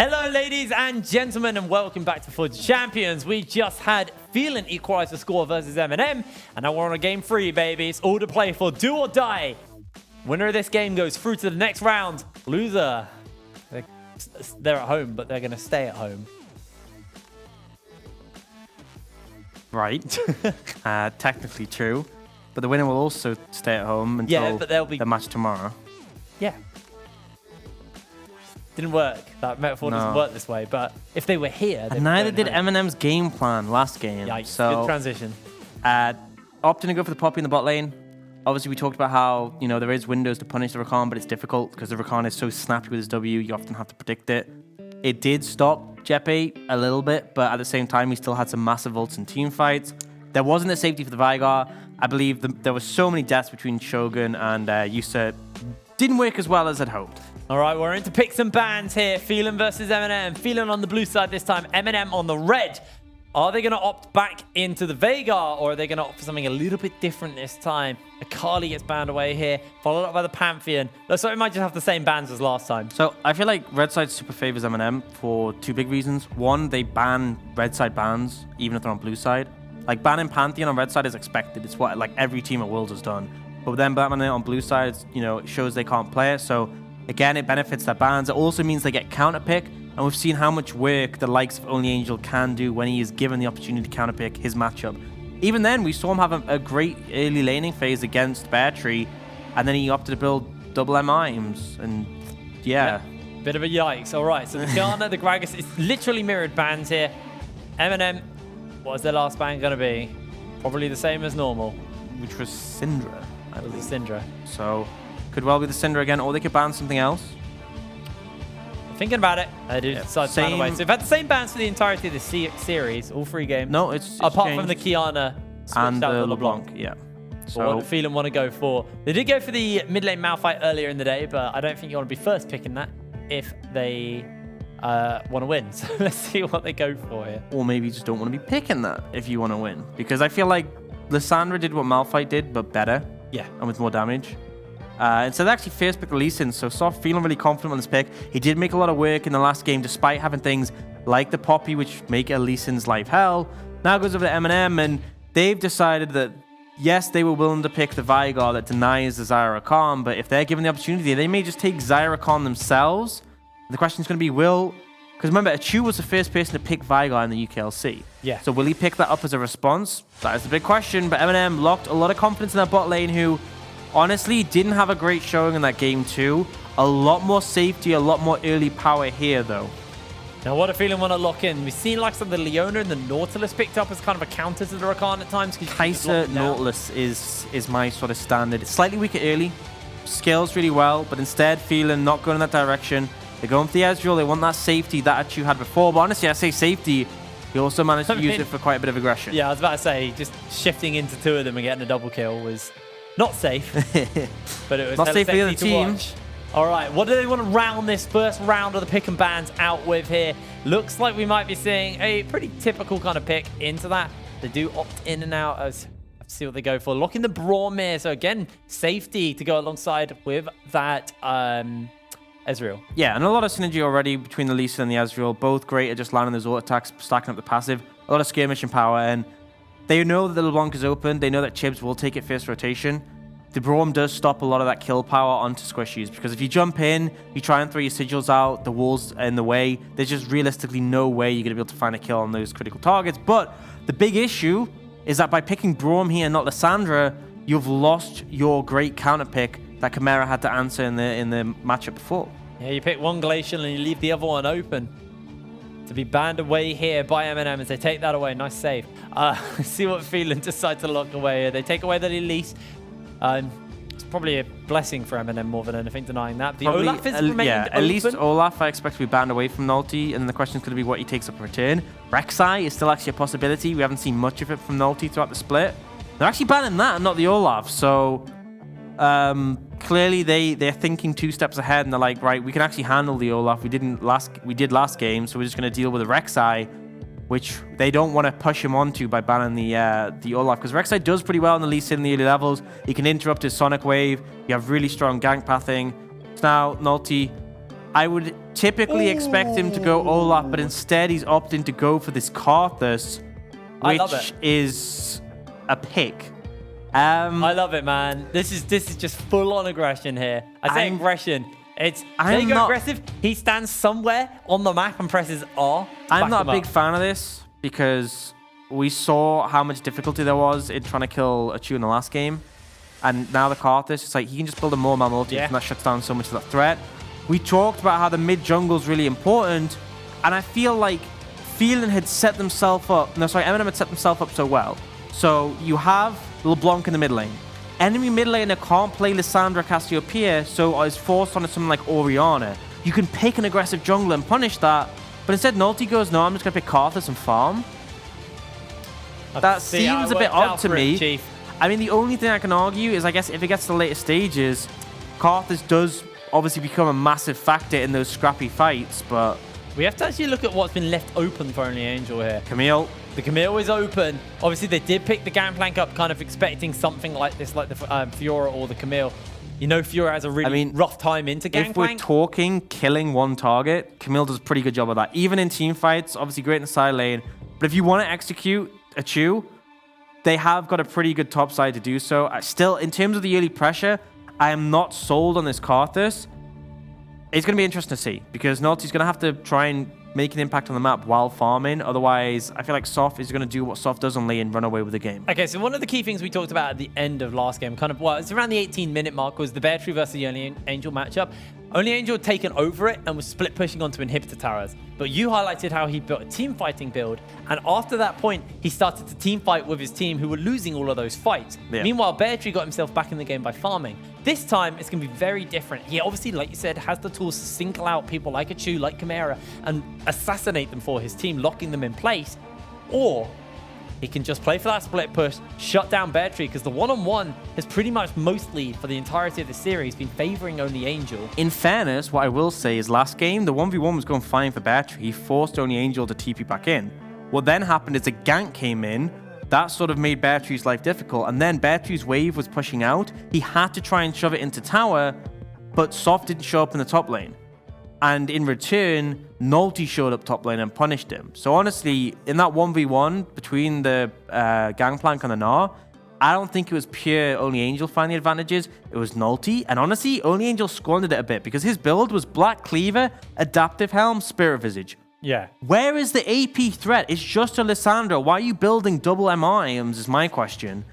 Hello, ladies and gentlemen, and welcome back to Forge Champions. We just had Phelan equalize the score versus MNM, and now we're on a game 3, baby. It's all to play for, do or die. Winner of this game goes through to the next round. Loser, they're at home, but they're going to stay at home. Right. Technically true. But the winner will also stay at home until the match tomorrow. Yeah. Didn't work. That metaphor doesn't work this way. But if they were here... And neither did MNM's game plan last game. Yikes. So, good transition. Opting to go for the Poppy in the bot lane. Obviously, we talked about how, you know, there is windows to punish the Rakan, but it's difficult because the Rakan is so snappy with his W, you often have to predict it. It did stop Jeppe a little bit, but at the same time, he still had some massive ults and team fights. There wasn't a safety for the Veigar. I believe there were so many deaths between Shogun and Yusa. Didn't work as well as I'd hoped. All right, we're into picks and bans here. Phelan versus MNM. Phelan on the blue side this time, MNM on the red. Are they going to opt back into the Veigar, or are they going to opt for something a little bit different this time? Akali gets banned away here, followed up by the Pantheon. Looks like we might just have the same bans as last time. So I feel like red side super favors MNM for two big reasons. One, they ban red side bans, even if they're on blue side. Like banning Pantheon on red side is expected. It's what like every team at Worlds has done. But then banning it on blue side, you know, it shows they can't play it. So again, it benefits their bans. It also means they get counterpick. And we've seen how much work the likes of Only Angel can do when he is given the opportunity to counterpick his matchup. Even then, we saw him have a great early laning phase against Bear Tree, and then he opted to build double M-Imes, and yeah. Bit of a yikes. All right, so the Kiana, the Gragas, it's literally mirrored bans here. MNM, what is their last ban going to be? Probably the same as normal. Which was Syndra, I believe. Syndra. So, could well be the Syndra again, or they could ban something else. Thinking about it, I did decide to ban away. So we've had the same bans for the entirety of the series, all 3 games. No, it's apart changed. from the Kiana and the LeBlanc. Yeah. So what Phelan want to go for? They did go for the mid lane Malphite earlier in the day, but I don't think you want to be first picking that if they want to win. So let's see what they go for here. Or maybe you just don't want to be picking that if you want to win, because I feel like Lissandra did what Malphite did, but better. Yeah. And with more damage. Instead, they actually first picked the Lee Sin, so saw feeling really confident on this pick. He did make a lot of work in the last game, despite having things like the Poppy, which make a Lee Sin's life hell. Now goes over to MNM, and they've decided that, yes, they were willing to pick the Veigar that denies the Zyra Khan, but if they're given the opportunity, they may just take Zyra Khan themselves. The question is going to be, because remember, Achu was the first person to pick Veigar in the UKLC. Yeah. So will he pick that up as a response? That is the big question, but MNM locked a lot of confidence in their bot lane, who honestly didn't have a great showing in that game too. A lot more safety, a lot more early power here though. Now what a Phelan want to lock in. We've seen like some of the Leona and the Nautilus picked up as kind of a counter to the Rakan at times. Kai'Sa Nautilus is my sort of standard. It's slightly weaker early, scales really well, but instead Phelan not going in that direction. They're going for the Ezreal, they want that safety that Achu had before, but honestly I say safety, he also managed to use it for quite a bit of aggression. Yeah, I was about to say, just shifting into 2 of them and getting a double kill was not safe, but it was not safe for the other team. All right, what do they want to round this first round of the pick and bans out with here? Looks like we might be seeing a pretty typical kind of pick into that. They do opt in and out as see what they go for. Locking the Bromir, so again, safety to go alongside with that Ezreal. Yeah, and a lot of synergy already between the Lee Sin and the Ezreal. Both great at just landing those auto attacks, stacking up the passive. A lot of skirmishing power, and they know that the LeBlanc is open. They know that Chibs will take it first rotation. The Braum does stop a lot of that kill power onto squishies, because if you jump in, you try and throw your sigils out, the wall's in the way, there's just realistically no way you're going to be able to find a kill on those critical targets. But the big issue is that by picking Braum here and not Lissandra, you've lost your great counter pick that Chimera had to answer in the matchup before. Yeah, you pick one Glacial and you leave the other one open. To be banned away here by MNM as they take that away. Nice save. See what Phelan decide to lock away here. They take away the Elise. It's probably a blessing for MNM more than anything, denying that. The probably, Olaf is remaining open. At least Olaf I expect to be banned away from Nulti, and then the question is going to be what he takes up in return. Rek'Sai is still actually a possibility. We haven't seen much of it from Nulti throughout the split. They're actually banning that and not the Olaf, so clearly they're thinking 2 steps ahead, and they're like, right, we can actually handle the Olaf. We did last game, so we're just going to deal with the Rek'Sai, which they don't want to push him onto by banning the Olaf, because Rek'Sai does pretty well in the Lee Sin in the early levels. He can interrupt his Sonic Wave. You have really strong gank pathing. So now Nulti I would typically expect him to go Olaf, but instead he's opting to go for this Karthus, which is a pick. I love it, man. This is just full-on aggression here. I say aggression. It's there you go, aggressive. He stands somewhere on the map and presses R. I'm not a big fan of this because we saw how much difficulty there was in trying to kill Achu in the last game. And now the Karthus, it's like he can just build a more multi and that shuts down so much of that threat. We talked about how the mid jungle is really important, and I feel like Phelan had set themselves up. No, sorry, MNM had set themselves up so well. So you have LeBlanc in the mid lane. Enemy mid laner can't play Lissandra Cassiopeia, so is forced onto something like Orianna. You can pick an aggressive jungler and punish that, but instead Nulti goes, no, I'm just going to pick Karthus and farm. That seems a bit odd to me. Chief. I mean, the only thing I can argue is, I guess, if it gets to the later stages, Karthus does obviously become a massive factor in those scrappy fights, but... We have to actually look at what's been left open for Only Angel here. Camille. The Camille is open. Obviously, they did pick the Gangplank up, kind of expecting something like this, like the Fiora or the Camille. You know, Fiora has a really rough time into Gangplank. If we're talking killing one target, Camille does a pretty good job of that. Even in team fights, obviously great in the side lane. But if you want to execute a Chu, they have got a pretty good top side to do so. Still, in terms of the early pressure, I am not sold on this Karthus. It's going to be interesting to see because Nulti's going to have to try and make an impact on the map while farming. Otherwise, I feel like Soft is going to do what Soft does on lane and run away with the game. Okay, so one of the key things we talked about at the end of last game, kind of, well, it's around the 18-minute mark, was the Bear Tree versus the Only Angel matchup. Only Angel had taken over it and was split pushing onto inhibitor towers. But you highlighted how he built a team fighting build. And after that point, he started to team fight with his team who were losing all of those fights. Yeah. Meanwhile, Bear Tree got himself back in the game by farming. This time, it's going to be very different. He obviously, like you said, has the tools to single out people like Achu, like Chimera, and assassinate them for his team, locking them in place. Or he can just play for that split push, shut down Bear Tree, because the one-on-one has pretty much mostly, for the entirety of the series, been favoring Only Angel. In fairness, what I will say is last game, the 1v1 was going fine for Bear Tree. He forced Only Angel to TP back in. What then happened is a gank came in. That sort of made Bear Tree's life difficult. And then Bear Tree's wave was pushing out. He had to try and shove it into tower, but Soft didn't show up in the top lane. And in return, Nulti showed up top lane and punished him. So honestly, in that 1v1 between the Gangplank and the Gnar, I don't think it was pure Only Angel finding the advantages. It was Nulti. And honestly, Only Angel squandered it a bit because his build was Black Cleaver, Adaptive Helm, Spirit Visage. Yeah. Where is the AP threat? It's just a Lissandra. Why are you building double MR items is my question.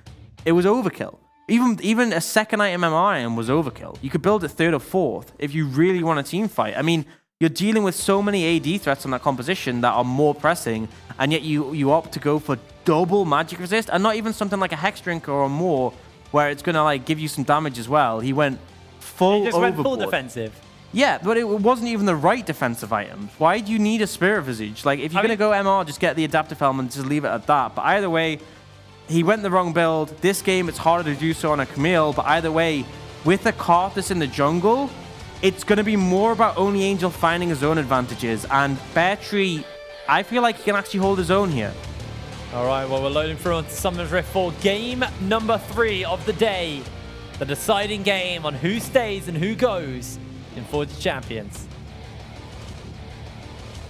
It was overkill. Even a second item MR item was overkill. You could build it third or fourth if you really want a team fight. I mean, you're dealing with so many AD threats on that composition that are more pressing, and yet you opt to go for double magic resist, and not even something like a Hex Drinker or more, where it's going to like give you some damage as well. He went full overboard. Went full defensive. Yeah, but it wasn't even the right defensive items. Why do you need a Spirit Visage? Like, if you're going to go MR, just get the Adaptive Helm and just leave it at that. But either way, he went the wrong build. This game, it's harder to do so on a Camille. But either way, with a Karthus in the jungle, it's going to be more about Only Angel finding his own advantages. And Bear Tree, I feel like he can actually hold his own here. All right, well, we're loading through onto Summoners Rift for game number 3 of the day. The deciding game on who stays and who goes in Forge of Champions.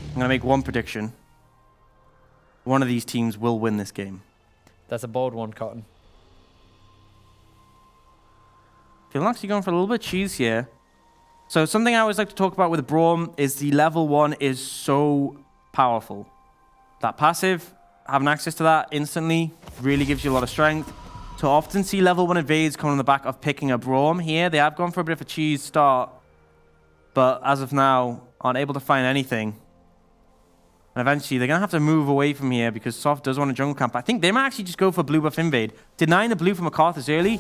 I'm going to make one prediction. One of these teams will win this game. That's a bold one, Cotton. Feeling actually going for a little bit of cheese here. So something I always like to talk about with Braum is the level 1 is so powerful. That passive, having access to that instantly, really gives you a lot of strength. So often see level 1 invades come on the back of picking a Braum here. They have gone for a bit of a cheese start, but as of now, aren't able to find anything. And eventually, they're going to have to move away from here because Soft does want a jungle camp. I think they might actually just go for blue buff invade. Denying the blue from Karthus early,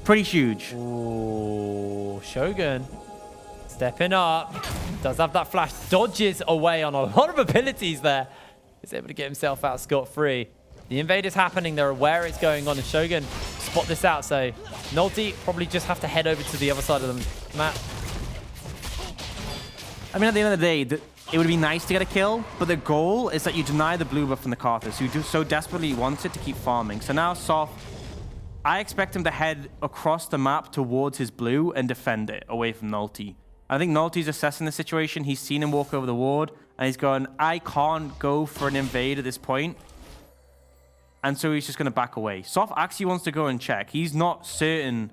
pretty huge. Ooh, Shogun stepping up. Does have that flash. Dodges away on a lot of abilities there. He's able to get himself out scot-free. The invade is happening. They're aware it's going on. And Shogun spot this out. So Nulti probably just have to head over to the other side of the map. I mean, at the end of the day, it would be nice to get a kill, but the goal is that you deny the blue buff from the Karthus, who do so desperately wants it to keep farming. So now Soft, I expect him to head across the map towards his blue and defend it away from Nulti. I think Nolty's assessing the situation. He's seen him walk over the ward, and he's going, I can't go for an invade at this point. And so he's just going to back away. Soft actually wants to go and check. He's not certain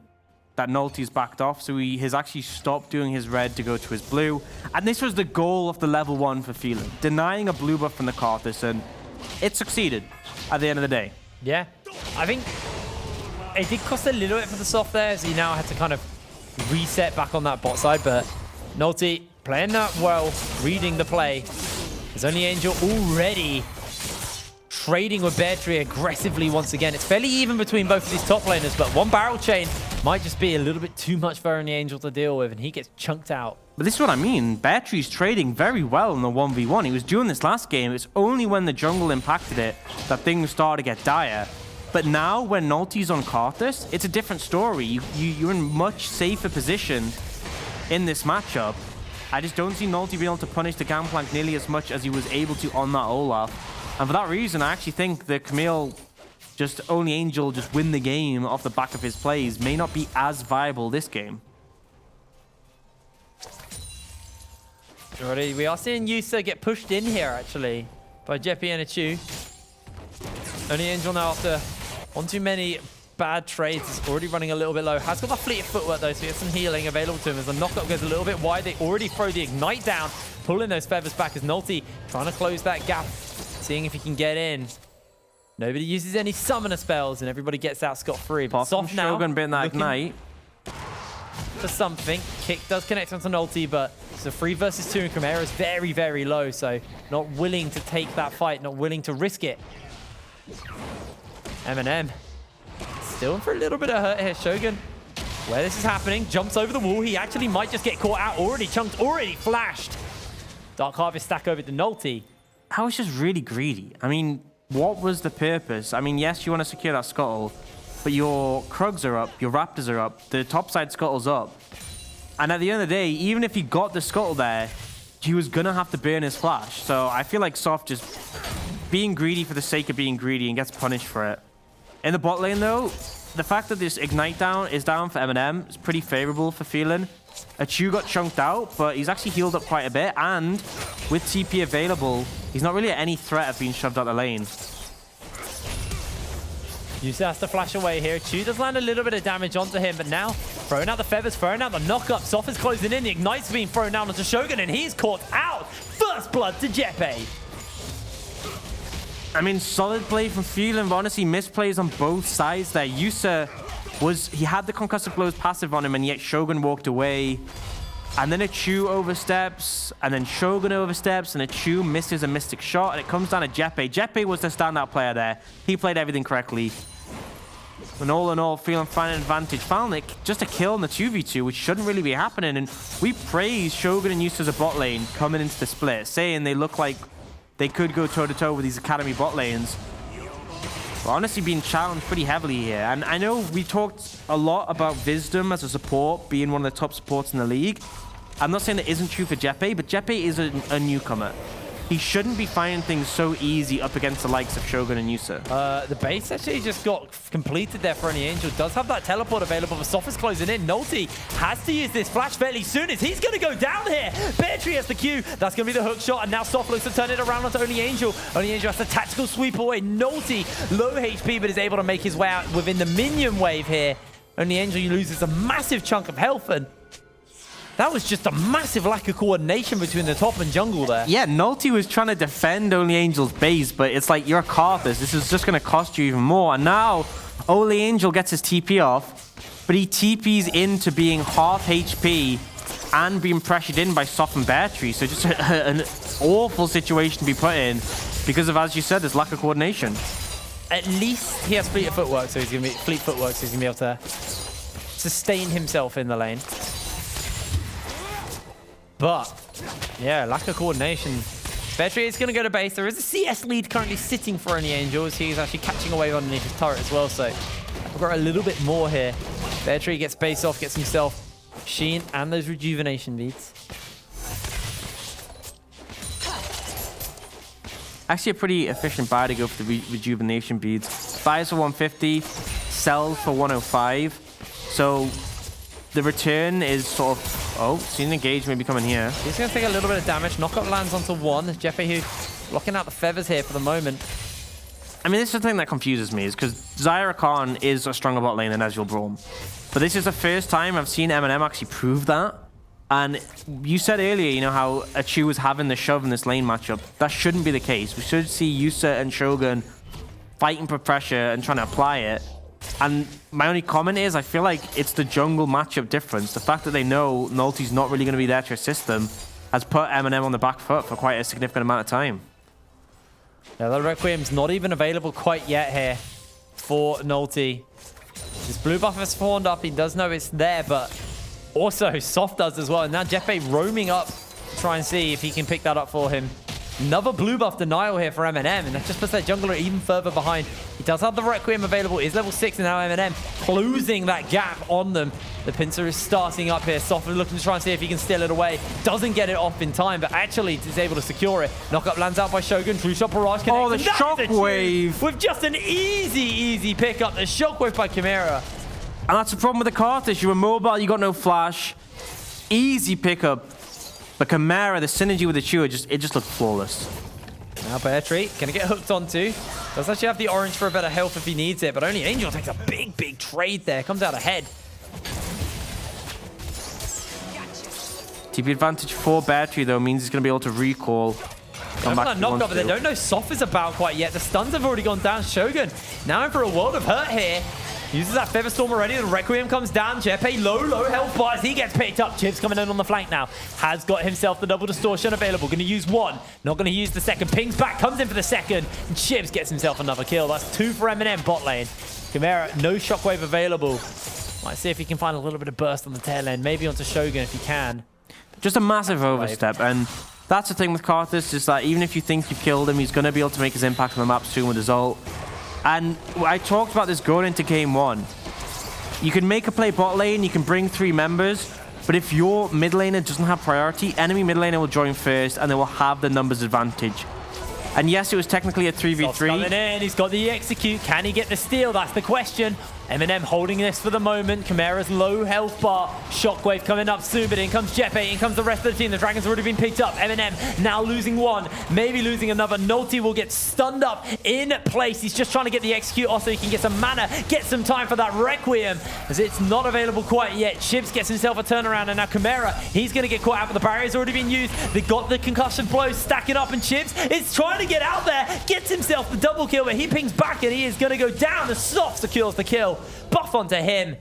that Nolty's backed off, so he has actually stopped doing his red to go to his blue. And this was the goal of the level 1 for Phelan, denying a blue buff from the Karthus, and it succeeded at the end of the day. Yeah, I think it did cost a little bit for the soft there, so he now had to kind of reset back on that bot side, but Nolty playing that well, reading the play. There's only Angel already trading with Bear Tree aggressively once again. It's fairly even between both of these top laners, but one barrel chain might just be a little bit too much for Only Angel to deal with, and he gets chunked out. But this is what I mean. Bear Tree's trading very well in the 1v1. He was doing this last game. It's only when the jungle impacted it that things started to get dire. But now, when Nolty's on Karthus, it's a different story. You're in much safer position in this matchup. I just don't see Nolty being able to punish the Gangplank nearly as much as he was able to on that Olaf. And for that reason, I actually think the Camille, just Only Angel, just win the game off the back of his plays may not be as viable this game. Already, we are seeing Yusa get pushed in here, actually, by Jeppy and Achu. Only Angel now, after one too many bad trades, is already running a little bit low. Has got the fleet of footwork, though, so he has some healing available to him as the knockup goes a little bit wide. They already throw the Ignite down, pulling those feathers back as Nolty trying to close that gap, seeing if he can get in. Nobody uses any summoner spells, and everybody gets out scot-free. But Soft now, Shogun bit that Ignite for something. Kick does connect onto Nolty, but it's a 3 versus 2, and Chimera is very, very low, so not willing to take that fight, not willing to risk it. MNM still in for a little bit of hurt here. Shogun, where this is happening, jumps over the wall. He actually might just get caught out. Already chunked, already flashed. Dark Harvest stack over to Nolty. I was just really greedy. I mean, what was the purpose? I mean, yes, you want to secure that scuttle, but your Krugs are up, your Raptors are up, the topside scuttle's up. And at the end of the day, even if he got the scuttle there, he was going to have to burn his flash. So I feel like Soft just being greedy for the sake of being greedy and gets punished for it. In the bot lane, though, the fact that this Ignite is down for MNM is pretty favorable for Phelan. Achu got chunked out, but he's actually healed up quite a bit, and with TP available, he's not really at any threat of being shoved out the lane. Yusa has to flash away here. Chu does land a little bit of damage onto him, but now throwing out the feathers, throwing out the knockup. Soft is closing in. The Ignite's being thrown down onto Shogun, and he's caught out. First blood to Jeppe. I mean, solid play from Phelan, but honestly, misplays on both sides there. Yusa he had the concussive blows passive on him, and yet Shogun walked away. And then Achu oversteps, and then Shogun oversteps, and Achu misses a mystic shot, and it comes down to Jeppe. Jeppe was the standout player there. He played everything correctly. And all in all, Phelan found an advantage. Found just a kill in the 2v2, which shouldn't really be happening. And we praise Shogun and Yusa as a bot lane coming into the split, saying they look like they could go toe-to-toe with these Academy bot lanes. But honestly, being challenged pretty heavily here. And I know we talked a lot about Wisdom as a support, being one of the top supports in the league. I'm not saying that isn't true for Jeppe, but Jeppe is a newcomer. He shouldn't be finding things so easy up against the likes of Shogun and Yusa. The base actually just got completed there for Only Angel. Does have that teleport available, but Soft is closing in. Nolty has to use this flash fairly soon as he's going to go down here. Bear Tree has the Q. That's going to be the hook shot, and now Soft looks to turn it around onto Only Angel. Only Angel has the tactical sweep away. Nolty, low HP, but is able to make his way out within the minion wave here. Only Angel loses a massive chunk of health, and that was just a massive lack of coordination between the top and jungle there. Yeah, Nolty was trying to defend Only Angel's base, but it's like, you're a Karthus. This is just going to cost you even more. And now, Only Angel gets his TP off, but he TPs into being half HP and being pressured in by Soft and Bear Tree. So just an awful situation to be put in because of, as you said, this lack of coordination. At least he has fleet footwork, so he's going to be able to sustain himself in the lane. But, yeah, lack of coordination. Bear Tree is going to go to base. There is a CS lead currently sitting for Only Angels. He's actually catching away underneath his turret as well, so we've got a little bit more here. Bear Tree gets base off, gets himself Sheen and those rejuvenation beads. Actually a pretty efficient buy to go for the rejuvenation beads. Buys for 150, sells for 105. So the return is sort of... Oh, seen engage maybe coming here. He's going to take a little bit of damage. Knockup lands onto one. Jeppe who blocking out the feathers here for the moment. I mean, this is the thing that confuses me, is because Zyra Khan is a stronger bot lane than Ezreal Braum. But this is the first time I've seen MNM actually prove that. And you said earlier, you know, how Achu was having the shove in this lane matchup. That shouldn't be the case. We should see Yusa and Shogun fighting for pressure and trying to apply it. And my only comment is, I feel like it's the jungle matchup difference. The fact that they know Nulty's not really going to be there to assist them has put MNM on the back foot for quite a significant amount of time. Yeah, the Requiem's not even available quite yet here for Nulty. His blue buff has spawned up. He does know it's there, but also Soft does as well. And now Jeppe roaming up to try and see if he can pick that up for him. Another blue buff denial here for MNM, and that just puts their jungler even further behind. He does have the Requiem available. Is level 6, and now MNM closing that gap on them. The pincer is starting up here. Soft is looking to try and see if he can steal it away. Doesn't get it off in time, but actually is able to secure it. Knockup lands out by Shogun. True shot barrage connects. Oh, the shockwave! With just an easy pickup. The shockwave by Chimera. And that's the problem with the Karthus. You were mobile, you got no flash. Easy pickup. But Chimera, the synergy with the Chewer, it just looked flawless. Now Bear Tree, gonna get hooked onto. Does actually have the orange for a better health if he needs it, but only Angel takes a big trade there. Comes out ahead. TP advantage for Bear Tree, though, means he's gonna be able to recall. Come back that knockup, but they don't know Soft is about quite yet. The stuns have already gone down. Shogun now in for a world of hurt here. Uses that Feather Storm already. The Requiem comes down. Jeppe low health bar as he gets picked up. Chips coming in on the flank now. Has got himself the double distortion available. Going to use one. Not going to use the second. Pings back. Comes in for the second. And Chips gets himself another kill. That's 2 for MNM bot lane. Chimera, no shockwave available. Might see if he can find a little bit of burst on the tail end. Maybe onto Shogun if he can. Just a massive overstep. And that's the thing with Karthus, is that even if you think you've killed him, he's going to be able to make his impact on the map soon with his ult. And I talked about this going into game 1. You can make a play bot lane, you can bring 3 members, but if your mid laner doesn't have priority, enemy mid laner will join first and they will have the numbers advantage. And yes, it was technically a 3v3. Coming in, he's got the execute. Can he get the steal? That's the question. MNM holding this for the moment. Chimera's low health bar. Shockwave coming up soon, but in comes Jeppe. In comes the rest of the team. The Dragon's already been picked up. MNM now losing one, maybe losing another. Nulty will get stunned up in place. He's just trying to get the execute off so he can get some mana, get some time for that Requiem, as it's not available quite yet. Chips gets himself a turnaround, and now Chimera, he's going to get caught out, but the barrier's already been used. They got the concussion blows stacking up, and Chips is trying to get out there, gets himself the double kill, but he pings back, and he is going to go down. The Soft secures the kill. Buff onto him.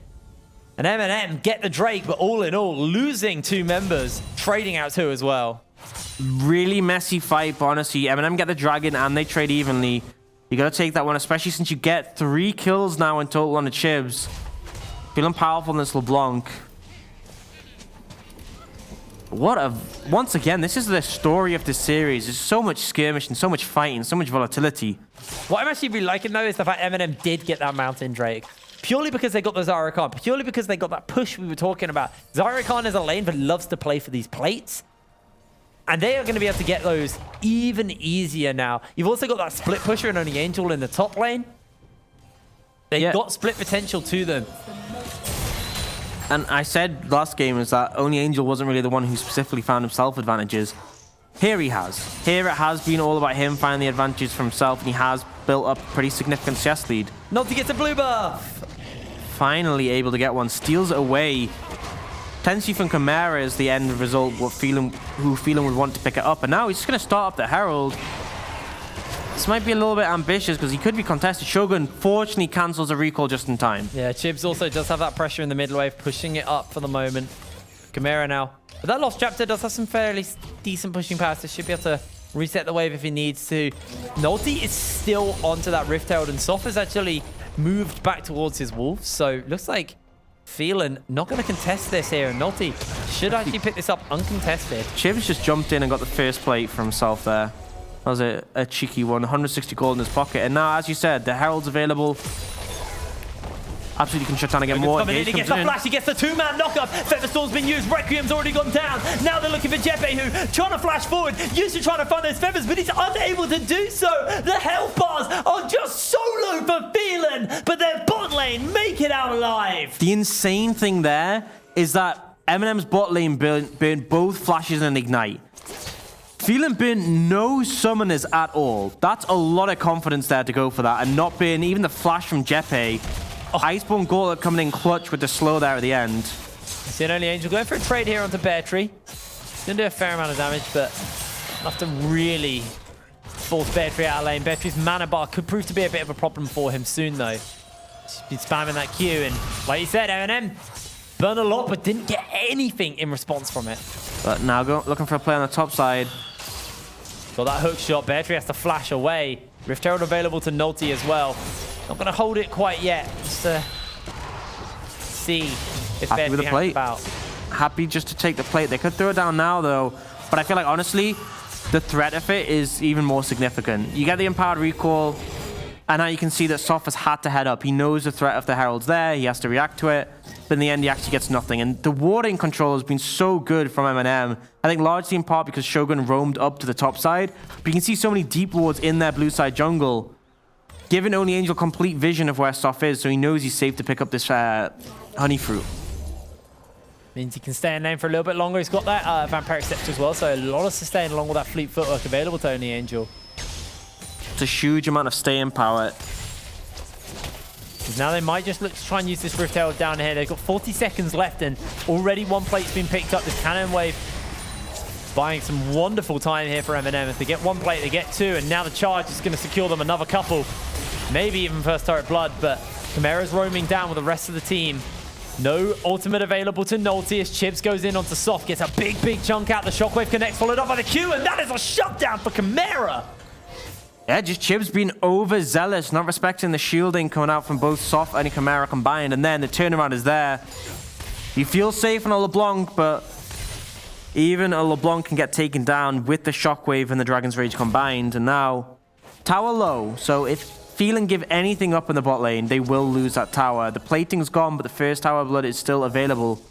And MNM get the Drake, but all in all, losing 2 members, trading out 2 as well. Really messy fight, but honestly, MNM get the Dragon and they trade evenly. You got to take that one, especially since you get 3 kills now in total on the Chibs. Feeling powerful in this LeBlanc. Once again, this is the story of this series. There's so much skirmish and so much fighting, so much volatility. What I'm actually really liking, though, is the fact MNM did get that Mountain Drake. Purely because they got the Zyra Khan. Purely because they got that push we were talking about. Zyra Khan is a lane that loves to play for these plates. And they are going to be able to get those even easier now. You've also got that split pusher and only Angel in the top lane. They've got split potential to them. And I said last game is that only Angel wasn't really the one who specifically found himself advantages. Here he has. Here it has been all about him finding the advantages for himself, and he has built up a pretty significant CS lead. Not to get a blue buff. Finally able to get one. Steals it away. Potentially from Chimera is the end result, who Phelan would want to pick it up. And now he's just going to start up the Herald. This might be a little bit ambitious because he could be contested. Shogun fortunately cancels a recall just in time. Yeah, Chibs also does have that pressure in the mid wave, pushing it up for the moment. Chimera now. But that Lost Chapter does have some fairly decent pushing power, so should be able to reset the wave if he needs to. Nulty is still onto that Rift Herald, and Soft has actually moved back towards his Wolves. So looks like Phelan not going to contest this here, and Nulty should actually pick this up uncontested. Chibs just jumped in and got the first plate for himself there. That was a cheeky one. 160 gold in his pocket. And now, as you said, the Herald's available. Absolutely can try to get more engaged. He gets the flash, he gets the 2-man knockup. Featherstorm's been used, Requiem's already gone down. Now they're looking for Jeppe, who trying to flash forward. Used to trying to find those feathers, but he's unable to do so. The health bars are just so low for Phelan, but their bot lane make it out alive. The insane thing there is that MNM's bot lane burned both flashes and ignite. Phelan burnt no summoners at all. That's a lot of confidence there to go for that and not burn even the flash from Jeppe. Oh. Iceborne Gauntlet coming in clutch with the slow there at the end. See, only Angel going for a trade here onto Bear Tree. Gonna do a fair amount of damage, but enough to really force Bear Tree out of lane. Bear Tree's mana bar could prove to be a bit of a problem for him soon, though. He's been spamming that Q, and like you said, MNM burned a lot, but didn't get anything in response from it. But now looking for a play on the top side. Got that hook shot. Bear Tree has to flash away. Rift Herald available to Nulty as well. Not going to hold it quite yet. Just to see if Bear Tree hangs about. Happy just to take the plate. They could throw it down now, though. But I feel like, honestly, the threat of it is even more significant. You get the empowered recall, and now you can see that Soph has had to head up. He knows the threat of the Herald's there. He has to react to it. But in the end, he actually gets nothing. And the warding control has been so good from MNM. I think largely in part because Shogun roamed up to the top side. But you can see so many deep wards in their blue side jungle, giving Only Angel complete vision of where Soph is, so he knows he's safe to pick up this honey fruit. Means he can stay in lane for a little bit longer. He's got that Vampiric Scepter as well, so a lot of sustain along with that fleet footwork available to Only Angel. It's a huge amount of staying power. Now they might just look to try and use this Rift Herald down here. They've got 40 seconds left, and already one plate's been picked up. This Cannon Wave buying some wonderful time here for MNM. If they get one plate, they get two, and now the charge is going to secure them another couple. Maybe even first turret blood, but Chimera's roaming down with the rest of the team. No ultimate available to Nulty as Chibs goes in onto Soft, gets a big chunk out. The Shockwave connects, followed up by the Q, and that is a shutdown for Chimera. Yeah, just Chibs being overzealous, not respecting the shielding coming out from both Soft and Chimera combined, and then the turnaround is there. You feel safe on a LeBlanc, but even a LeBlanc can get taken down with the Shockwave and the Dragon's Rage combined, and now tower low, so if Phelan give anything up in the bot lane, they will lose that tower. The plating's gone, but the first tower blood is still available.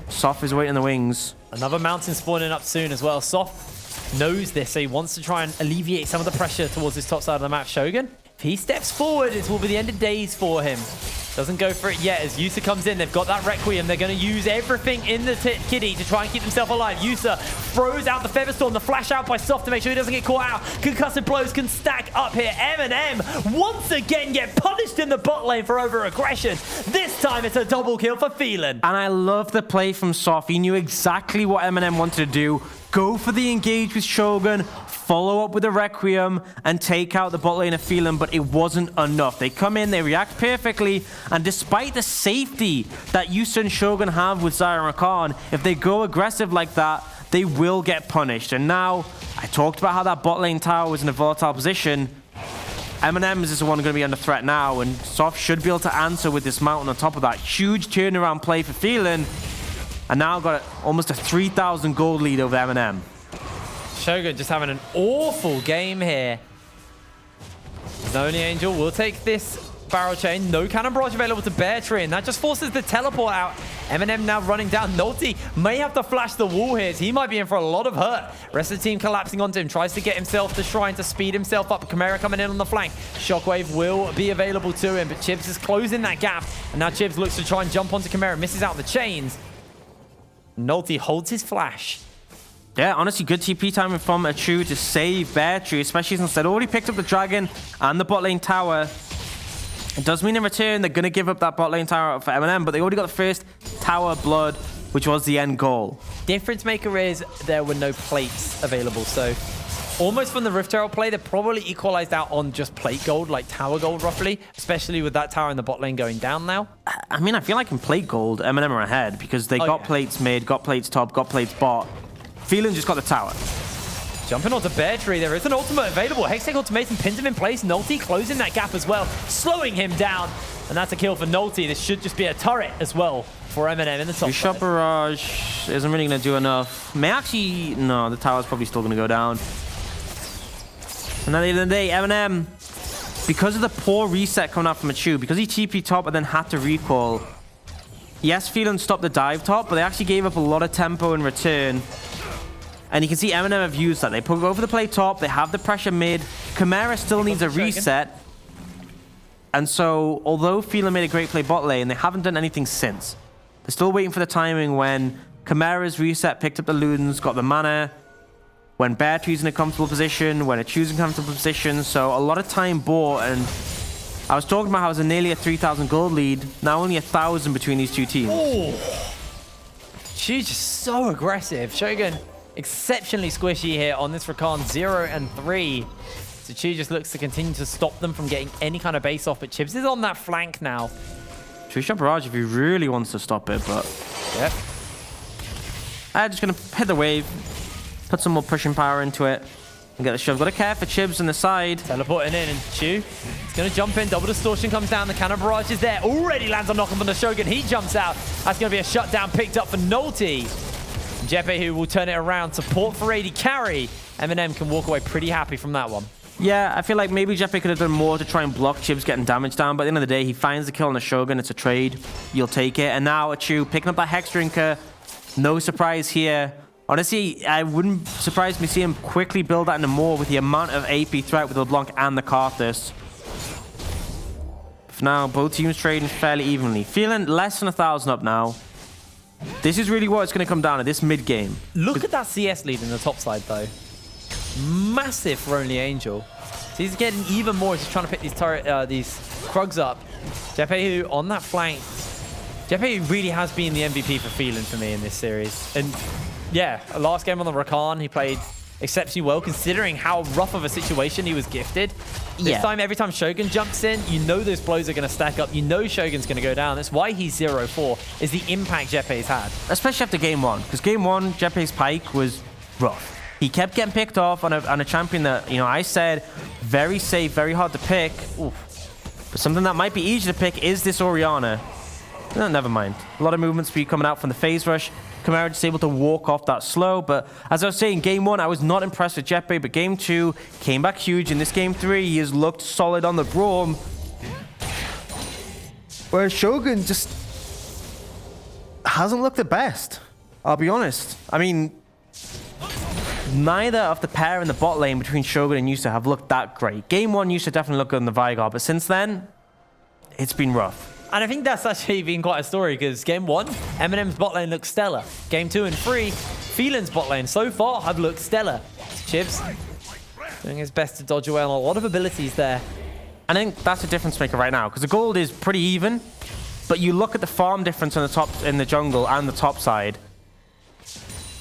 Soft is waiting in the wings. Another mountain spawning up soon as well. Soft knows this, so he wants to try and alleviate some of the pressure towards this top side of the map. Shogun, if he steps forward, it will be the end of days for him. Doesn't go for it yet as Yusa comes in. They've got that Requiem. They're going to use everything in the kitty to try and keep themselves alive. Yusa throws out the Featherstorm, the flash out by Soft to make sure he doesn't get caught out. Concussive blows can stack up here. MNM once again get punished in the bot lane for over-aggression. This time it's a double kill for Phelan. And I love the play from Soft. He knew exactly what MNM wanted to do. Go for the engage with Shogun, follow up with the Requiem, and take out the bot lane of Phelan, but it wasn't enough. They come in, they react perfectly, and despite the safety that Yusa and Shogun have with Zyra and Rakan, if they go aggressive like that, they will get punished. And now, I talked about how that bot lane tower was in a volatile position. MNM is the one going to be under threat now, and Soft should be able to answer with this mountain on top of that. Huge turnaround play for Phelan, and now got almost a 3,000 gold lead over MNM. Shogun just having an awful game here. The Only Angel will take this barrel chain. No cannon barrage available to Bear Tree, and that just forces the teleport out. MNM now running down. Nulty may have to flash the wall here. He might be in for a lot of hurt. Rest of the team collapsing onto him. Tries to get himself the shrine to speed himself up. Chimera coming in on the flank. Shockwave will be available to him, but Chibs is closing that gap. And now Chibs looks to try and jump onto Chimera. Misses out the chains. Nulty holds his flash. Yeah, honestly, good TP timing from Achu to save Bear Tree, especially since they'd already picked up the Dragon and the bot lane tower. It does mean in return they're going to give up that bot lane tower for MNM, but they already got the first tower blood, which was the end goal. Difference maker is there were no plates available, so almost from the Rift Herald play, they probably equalized out on just plate gold, like tower gold roughly, especially with that tower in the bot lane going down now. I mean, I feel like in plate gold, MNM are ahead because they got plates mid, got plates top, got plates bot. Phelan just got the tower. Jumping onto Bear Tree, there is an ultimate available. Hextech Ultimatum pins him in place. Nulty closing that gap as well, slowing him down. And that's a kill for Nulty. This should just be a turret as well for MNM in the top. Shot barrage isn't really going to do enough. May actually... No, the tower's probably still going to go down. And at the end of the day, MNM, because of the poor reset coming out from Achu, because he TP top and then had to recall, yes, Phelan stopped the dive top, but they actually gave up a lot of tempo in return. And you can see MNM have used that. They go over the play top, they have the pressure mid. Chimera still needs a reset. And so, although Phelan made a great play bot lane, they haven't done anything since. They're still waiting for the timing when Chimera's reset, picked up the Ludens, got the mana, when Bear Tree's in a comfortable position, when it's choosing comfortable position. So a lot of time bought, and I was talking about how it was nearly a 3,000 gold lead. Now only 1,000 between these two teams. Oh, she's just so aggressive. Shogun exceptionally squishy here on this Rakan 0 and 3. So Chu just looks to continue to stop them from getting any kind of base off, but Chips is on that flank now. True shot barrage if he really wants to stop it, but Yep. I'm just going to hit the wave, put some more pushing power into it, and get the shove. Got to care for Chibs on the side. Teleporting in, and Chu is going to jump in. Double distortion comes down. The cannon barrage is there. Already lands on knock on the Shogun. He jumps out. That's going to be a shutdown picked up for Nolty. Jeppe, who will turn it around. Support for AD carry. MNM can walk away pretty happy from that one. Yeah, I feel like maybe Jeppe could have done more to try and block Chibs getting damage down, but at the end of the day, he finds the kill on the Shogun. It's a trade. You'll take it. And now Achu picking up that Hex Drinker. No surprise here. Honestly, I wouldn't surprise me see him quickly build that into more with the amount of AP threat with LeBlanc and the Karthus. For now, both teams trading fairly evenly. Feeling less than 1,000 up now. This is really what it's going to come down to, this mid-game. Look at that CS lead in the top side, though. Massive for only Angel. So he's getting even more. He's trying to pick these Krugs up. Jeppe, who on that flank. Jeppe really has been the MVP for Phelan for me in this series. And yeah, last game on the Rakan, he played exceptionally well considering how rough of a situation he was gifted. This time, every time Shogun jumps in, you know those blows are going to stack up. You know Shogun's going to go down. That's why he's 0-4, is the impact Jeppe's had. Especially after game one. Because game one, Jeppe's Pike was rough. He kept getting picked off on a champion that, you know, I said very safe, very hard to pick. Oof. But something that might be easy to pick is this Orianna. No, never mind. A lot of movement speed coming out from the phase rush. Chimera just able to walk off that slow. But as I was saying, game one, I was not impressed with Jeppe. But game two came back huge. In this game three, he has looked solid on the Braum. Whereas Shogun just hasn't looked the best. I'll be honest. I mean, neither of the pair in the bot lane between Shogun and Yusa have looked that great. Game one, Yusa definitely looked good on the Vigar. But since then, it's been rough. And I think that's actually been quite a story because game one, MNM's bot lane looked stellar. Game 2 and 3, Phelan's bot lane so far have looked stellar. Chibs doing his best to dodge away on a lot of abilities there. I think that's a difference maker right now because the gold is pretty even, but you look at the farm difference on the top in the jungle and the top side.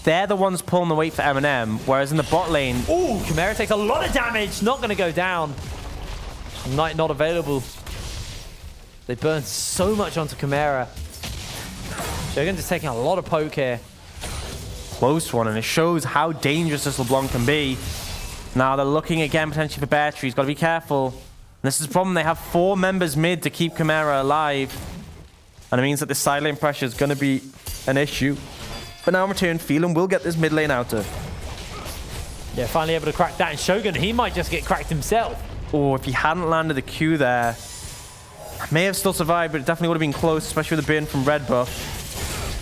They're the ones pulling the weight for MNM, whereas in the bot lane... Ooh, Chimera takes a lot of damage. Not going to go down. Knight not available. They burn so much onto Chimera. Shogun just taking a lot of poke here. Close one, and it shows how dangerous this LeBlanc can be. Now they're looking again potentially for Bear Tree. He's got to be careful. And this is the problem. They have 4 members mid to keep Chimera alive. And it means that this side lane pressure is going to be an issue. But now in return, Phelan will get this mid lane outer. Yeah, finally able to crack that. And Shogun, he might just get cracked himself. Oh, if he hadn't landed the Q there, may have still survived, but it definitely would have been close, especially with the burn from red buff.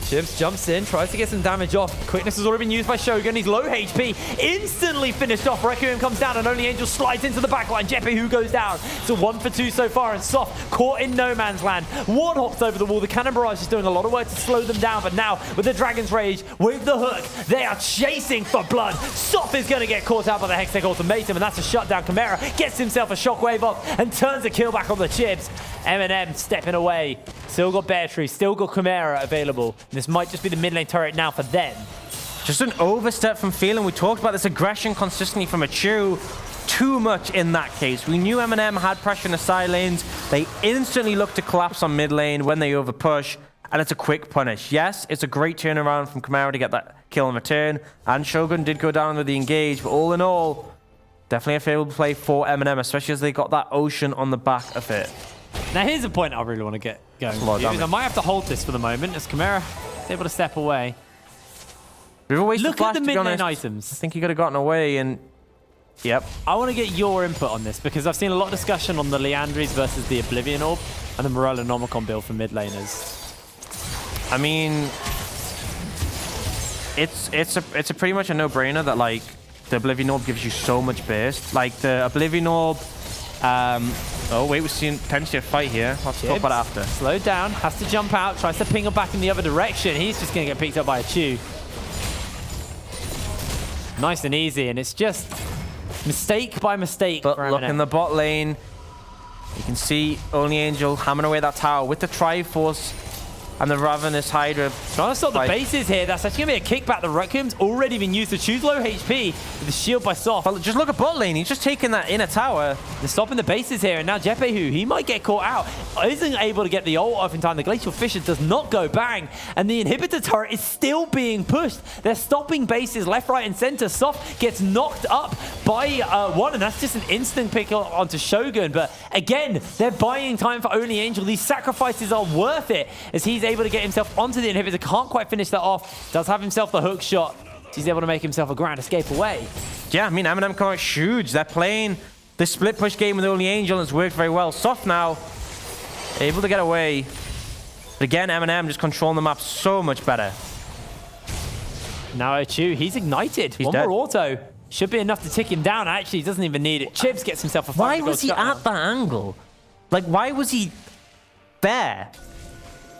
Chibs jumps in, tries to get some damage off. Quickness has already been used by Shogun. He's low HP. Instantly finished off. Requiem comes down and only Angel slides into the backline. Jeppe, who goes down. So 1 for 2 so far. And Soft caught in no man's land. One hops over the wall. The Cannon Barrage is doing a lot of work to slow them down. But now with the Dragon's Rage, with the hook, they are chasing for blood. Soft is going to get caught out by the Hextech Ultimatum. And that's a shutdown. Chimera gets himself a shockwave off and turns a kill back on the Chibs. MNM stepping away. Still got Bear Tree. Still got Chimera available. This might just be the mid lane turret now for them. Just an overstep from Phelan. We talked about this aggression consistently from Achu. Too much in that case. We knew MNM had pressure in the side lanes. They instantly looked to collapse on mid lane when they overpush. And it's a quick punish. Yes, it's a great turnaround from Chimera to get that kill in return. And Shogun did go down with the engage. But all in all, definitely a favorable play for MNM, especially as they got that ocean on the back of it. Now here's a point I really want to get going. I might have to hold this for the moment as Chimera is able to step away. Look at the mid lane items. I think he could have gotten away and... Yep. I want to get your input on this because I've seen a lot of discussion on the Leandries versus the Oblivion Orb and the Morello Nomicon build for mid laners. I mean... It's a pretty much a no-brainer that like the Oblivion Orb gives you so much burst. Like the Oblivion Orb Oh, wait, we're seeing potentially a fight here. Let's talk about it after. Slowed down, has to jump out, tries to ping him back in the other direction. He's just going to get picked up by a Chew. Nice and easy, and it's just mistake by mistake. But for look MNM. in the bot lane. You can see Only Angel hammering away that tower with the Triforce and the Ravenous Hydra. Trying to stop the bases here. That's actually going to be a kickback. The Requiem's already been used to choose low HP with the shield by Soft. But just look at bot lane. He's just taking that inner tower. They're stopping the bases here, and now Jepehu, he might get caught out. Isn't able to get the ult off in time. The Glacial Fissure does not go bang, and the inhibitor turret is still being pushed. They're stopping bases left, right, and center. Soft gets knocked up by one, and that's just an instant pick onto Shogun. But again, they're buying time for Only Angel. These sacrifices are worth it, as he's able to get himself onto the inhibitor. Can't quite finish that off. Does have himself the hook shot. He's able to make himself a grand escape away. Yeah, I mean, MNM come out huge. They're playing the split push game with Only Angel, and it's worked very well. Soft now, able to get away. But again, MNM just controlling the map so much better. Now Chu, he's ignited. He's One dead. more auto. Should be enough to tick him down. Actually, he doesn't even need it. Chips gets himself a 5 Why gold was he shutdown. at that angle? Like, why was he there?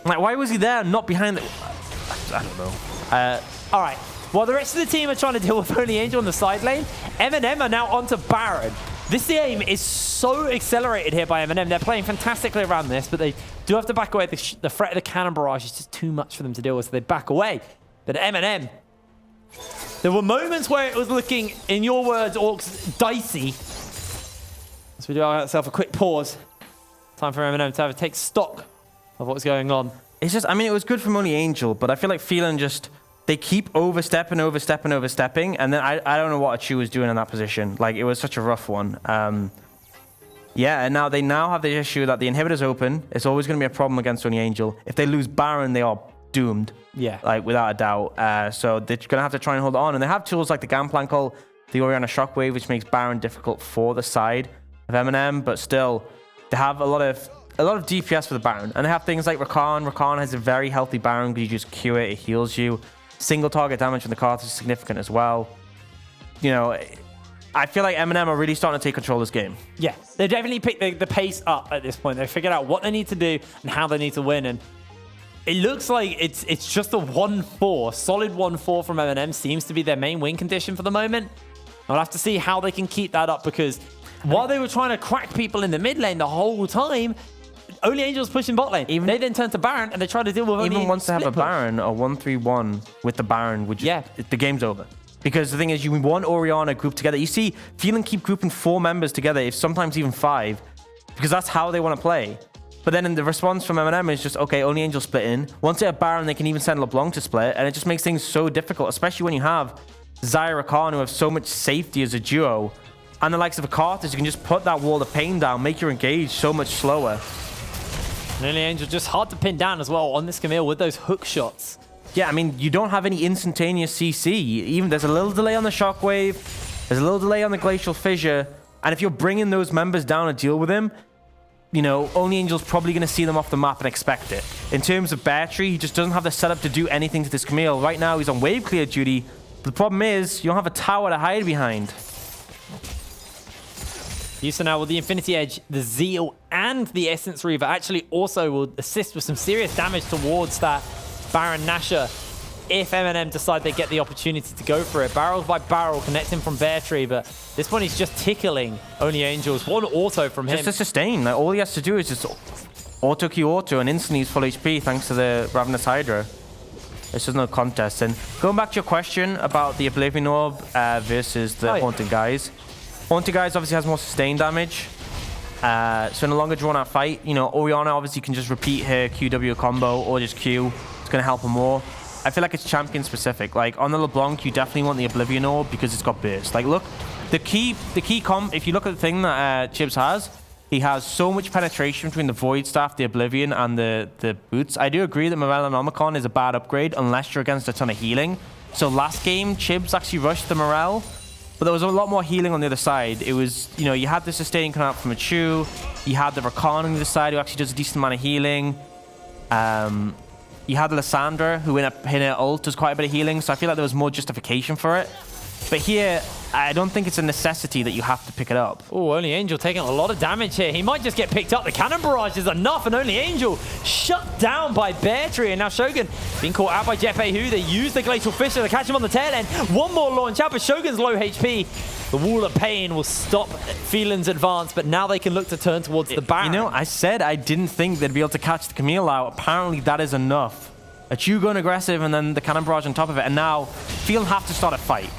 Like, why was he there and not behind the... I don't know. All right. While the rest of the team are trying to deal with Only Angel on the side lane, MNM are now onto Baron. This game is so accelerated here by MNM. They're playing fantastically around this, but they do have to back away. The threat of the cannon barrage is just too much for them to deal with, so they back away. But MNM, there were moments where it was looking, in your words, Orcs, dicey. So we do ourselves a quick pause. Time for MNM to have to take stock of what's going on. It's just, I mean, it was good from Only Angel, but I feel like Phelan just... They keep overstepping, and then I don't know what Achu was doing in that position. Like, it was such a rough one. Yeah, and now they have the issue that the inhibitor's open. It's always going to be a problem against Only Angel. If they lose Baron, they are doomed. Yeah. Like, without a doubt. So they're going to have to try and hold on. And they have tools like the Gangplank, the Orianna Shockwave, which makes Baron difficult for the side of MNM, but still, they have a lot of DPS for the Baron. And they have things like Rakan. Rakan has a very healthy Baron because you just Q it, it heals you. Single target damage from the Karthus is significant as well. You know, I feel like MNM are really starting to take control of this game. Yeah, they definitely picked the pace up at this point. They figured out what they need to do and how they need to win. And it looks like it's just a 1-4. Solid 1-4 from MNM seems to be their main win condition for the moment. I'll have to see how they can keep that up, because while they were trying to crack people in the mid lane the whole time, Only Angel's pushing bot lane. They then turn to Baron and they try to deal with Even once they have a Baron, a 1-3-1 with the Baron, the game's over. Because the thing is, you want Orianna grouped together. You see Phelan keep grouping 4 members together, if sometimes even 5, because that's how they want to play. But then in the response from MNM is just, okay, Only Angel split in. Once they have Baron, they can even send LeBlanc to split, and it just makes things so difficult, especially when you have Zyra Khan, who have so much safety as a duo, and the likes of a Karthus, you can just put that wall of pain down, make your engage so much slower. Only Angel just hard to pin down as well on this Camille with those hook shots. Yeah, I mean, you don't have any instantaneous CC. Even there's a little delay on the Shockwave, there's a little delay on the Glacial Fissure, and if you're bringing those members down to deal with him, you know, Only Angel's probably going to see them off the map and expect it. In terms of Battery, he just doesn't have the setup to do anything to this Camille. Right now, he's on wave clear duty, but the problem is, you don't have a tower to hide behind. Yusa now with the Infinity Edge, the Zeal, and the Essence Reaver actually also will assist with some serious damage towards that Baron Nashor if MNM decide they get the opportunity to go for it. Barrel by barrel, connecting from Bear Tree, but this one he's just tickling Only Angels. One auto from him. Just to sustain. Like, all he has to do is just auto Q auto, and instantly he's full HP thanks to the Ravenous Hydra. It's just no contest. And going back to your question about the Oblivion Orb versus the Haunted Guys. Haunted Guys obviously has more sustain damage. So in a longer drawn out fight, you know, Orianna obviously can just repeat her QW combo or just Q. It's going to help her more. I feel like it's champion specific. Like on the LeBlanc, you definitely want the Oblivion Orb because it's got burst. Like look, the key comp, if you look at the thing that Chibbs has, he has so much penetration between the Void Staff, the Oblivion, and the boots. I do agree that Morellonomicon is a bad upgrade unless you're against a ton of healing. So last game, Chibbs actually rushed the Morel, but there was a lot more healing on the other side. It was, you know, you had the sustain coming out from a Chu, you had the Rakan on the other side who actually does a decent amount of healing. You had Lysandra, who in her ult does quite a bit of healing, so I feel like there was more justification for it. But here, I don't think it's a necessity that you have to pick it up. Oh, Only Angel taking a lot of damage here. He might just get picked up. The cannon barrage is enough, and Only Angel shut down by Bear Tree. And now Shogun being caught out by Jepehu. They use the Glacial Fissure to catch him on the tail end. One more launch out, but Shogun's low HP. The Wall of Pain will stop Phelan's advance, but now they can look to turn towards the Baron. You know, I said I didn't think they'd be able to catch the Camille out. Apparently, that is enough. A Chu going aggressive, and then the cannon barrage on top of it. And now, Phelan have to start a fight.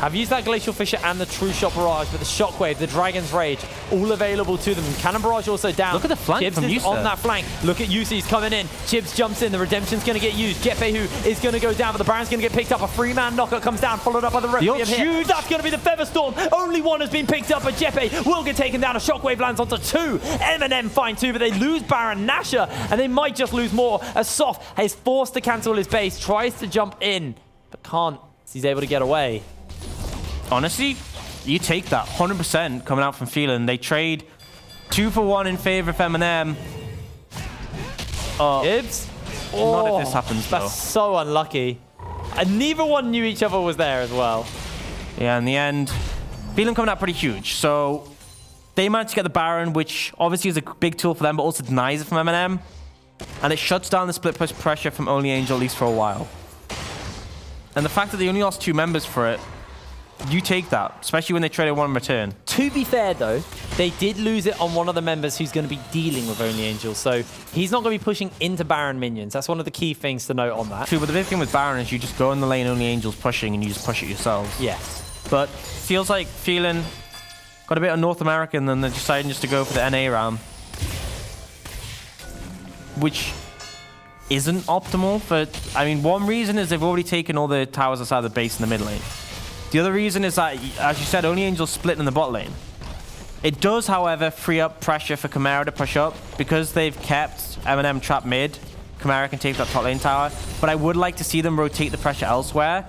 I've used that Glacial Fissure and the True Shot Barrage, but the Shockwave, the Dragon's Rage, all available to them. Cannon Barrage also down. Look at the flank Chibs from is Yusa. on that flank. Look at Yusa, he's coming in. Chibs jumps in, the Redemption's going to get used. Jepehu is going to go down, but the Baron's going to get picked up. A 3-man knockout comes down, followed up by the Requiem here. That's going to be the Featherstorm. Only one has been picked up, but Jepe will get taken down. A Shockwave lands onto 2. MNM find 2, but they lose Baron Nashor, and they might just lose more. As Soft is forced to cancel his base, tries to jump in, but can't. He's able to get away. Honestly, you take that 100% coming out from Phelan. They trade 2 for 1 in favor of MNM. Gibbs? Not if this happens, though. That's so unlucky. And neither one knew each other was there as well. Yeah, in the end, Phelan coming out pretty huge. So they managed to get the Baron, which obviously is a big tool for them, but also denies it from MNM. And it shuts down the split push pressure from Only Angel, at least for a while. And the fact that they only lost 2 members for it, you take that, especially when they traded 1 in return. To be fair, though, they did lose it on one of the members who's going to be dealing with Only Angel, so he's not going to be pushing into Baron minions. That's one of the key things to note on that. True, but the big thing with Baron is you just go in the lane Only Angel's pushing and you just push it yourselves. Yes. But feels like Phelan got a bit of North American, then they're deciding just to go for the NA round, which isn't optimal. For, I mean, one reason is they've already taken all the towers outside the base in the mid lane. The other reason is that, as you said, Only Angel's split in the bot lane. It does, however, free up pressure for Chimera to push up. Because they've kept MNM trapped mid, Chimera can take that top lane tower. But I would like to see them rotate the pressure elsewhere.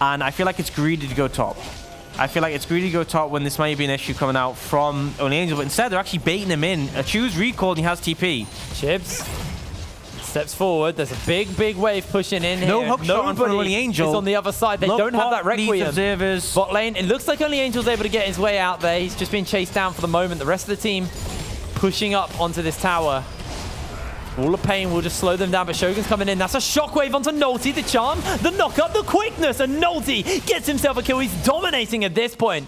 And I feel like it's greedy to go top. I feel like it's greedy to go top when this might be an issue coming out from Only Angel. But instead, they're actually baiting him in. A Chu's recalled and he has TP. Chibs steps forward. There's a big wave pushing in here. No hook shot on Only Angel. Is on the other side. They don't have that Requiem. Observers. Bot lane. It looks like Only Angel's able to get his way out there. He's just being chased down for the moment. The rest of the team pushing up onto this tower. Wall of Pain will just slow them down, but Shogun's coming in. That's a Shockwave onto Nulty. The charm, the knockup, the quickness, and Nulty gets himself a kill. He's dominating at this point.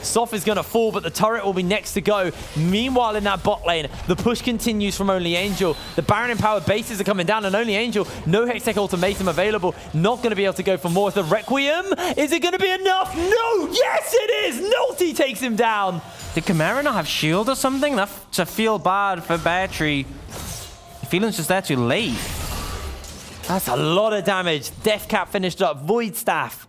Soft is going to fall, but the turret will be next to go. Meanwhile, in that bot lane, the push continues from Only Angel. The Baron empowered bases are coming down, and Only Angel, no Hextech ultimatum available. Not going to be able to go for more. The Requiem, is it going to be enough? No! Yes, it is! Nulty takes him down. Did Chimera not have shield or something? That's to feel bad for Bear Tree. Phelan's just there too late. That's a lot of damage. Deathcap finished up. Void Staff.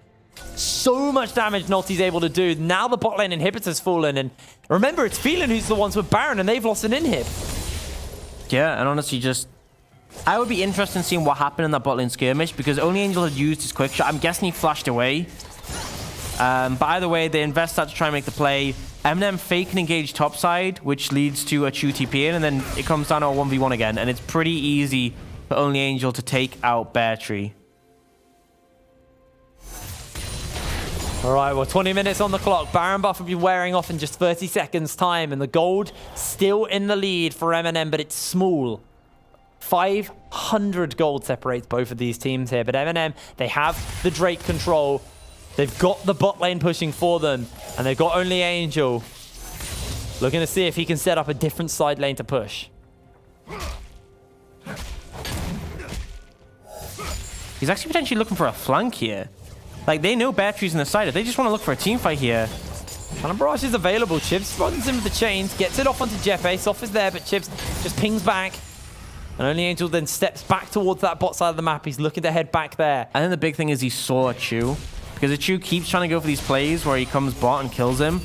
So much damage Nulty's able to do. Now the bot lane inhibitor's fallen. And remember, it's Phelan who's the ones with Baron, and they've lost an inhib. Yeah, and honestly, I would be interested in seeing what happened in that bot lane skirmish, because Only Angel had used his quick shot. I'm guessing he flashed away. But either way, they invest that to try and make the play. MNM fake and engage topside, which leads to a Chu TP in, and then it comes down to a 1v1 again. And it's pretty easy for Only Angel to take out Bear Tree. All right, well, 20 minutes on the clock. Baron buff will be wearing off in just 30 seconds time, and the gold still in the lead for MNM, but it's small. 500 gold separates both of these teams here, but MNM, they have the Drake control. They've got the bot lane pushing for them, and they've got Only Angel looking to see if he can set up a different side lane to push. He's actually potentially looking for a flank here. Like, they know Bear Tree's in the side. They just want to look for a team fight here. Cannon Barrage is available. Chibs runs in with the chains, gets it off onto Jefe. Soft is there, but Chibs just pings back. And Only Angel then steps back towards that bot side of the map. He's looking to head back there. I think the big thing is he saw a Chu. Because a Chu keeps trying to go for these plays where he comes bot and kills him.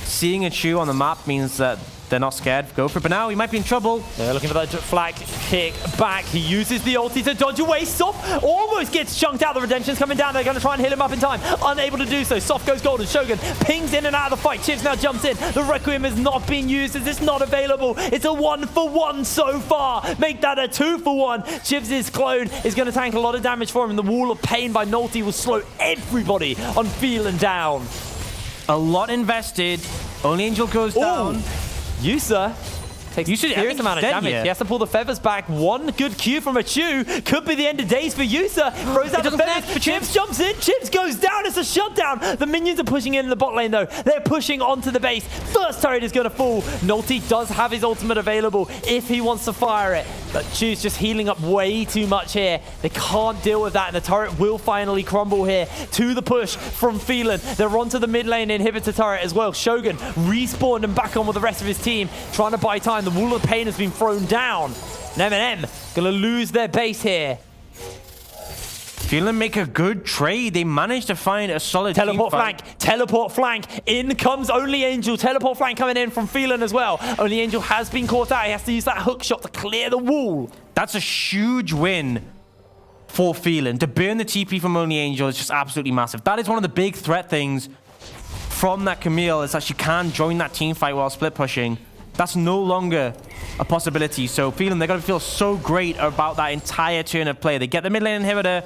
Seeing a Chu on the map means that they're not scared. Go for it. But now he might be in trouble. They're looking for that flag kick back. He uses the ulti to dodge away. Soft almost gets chunked out. The Redemption's coming down. They're going to try and hit him up in time. Unable to do so. Soft goes golden. Shogun pings in and out of the fight. Chibs now jumps in. The Requiem is not being used as it's not available. It's a 1-for-1 so far. Make that a 2-for-1. Chibs' clone is going to tank a lot of damage for him. And the Wall of Pain by Nolte will slow everybody on Phelan down. A lot invested. Only Angel goes down. Yusa takes a serious amount of damage. Here. He has to pull the feathers back. One good Q from a Chu could be the end of days for Yusa. Throws out the feathers. Chibs jumps in. Chibs goes down. It's a shutdown. The minions are pushing in the bot lane, though. They're pushing onto the base. First turret is going to fall. Nolte does have his ultimate available if he wants to fire it. But Chu's just healing up way too much here. They can't deal with that, and the turret will finally crumble here to the push from Phelan. They're onto the mid lane inhibitor turret as well. Shogun respawned and back on with the rest of his team, trying to buy time. The Wall of Pain has been thrown down. And MNM going to lose their base here. Phelan make a good trade. They managed to find a solid teleport flank. Teleport flank. In comes Only Angel. Teleport flank coming in from Phelan as well. Only Angel has been caught out. He has to use that hook shot to clear the wall. That's a huge win for Phelan. To burn the TP from Only Angel is just absolutely massive. That is one of the big threat things from that Camille, is that she can join that team fight while split pushing. That's no longer a possibility. So Phelan, they're going to feel so great about that entire turn of play. They get the mid lane inhibitor.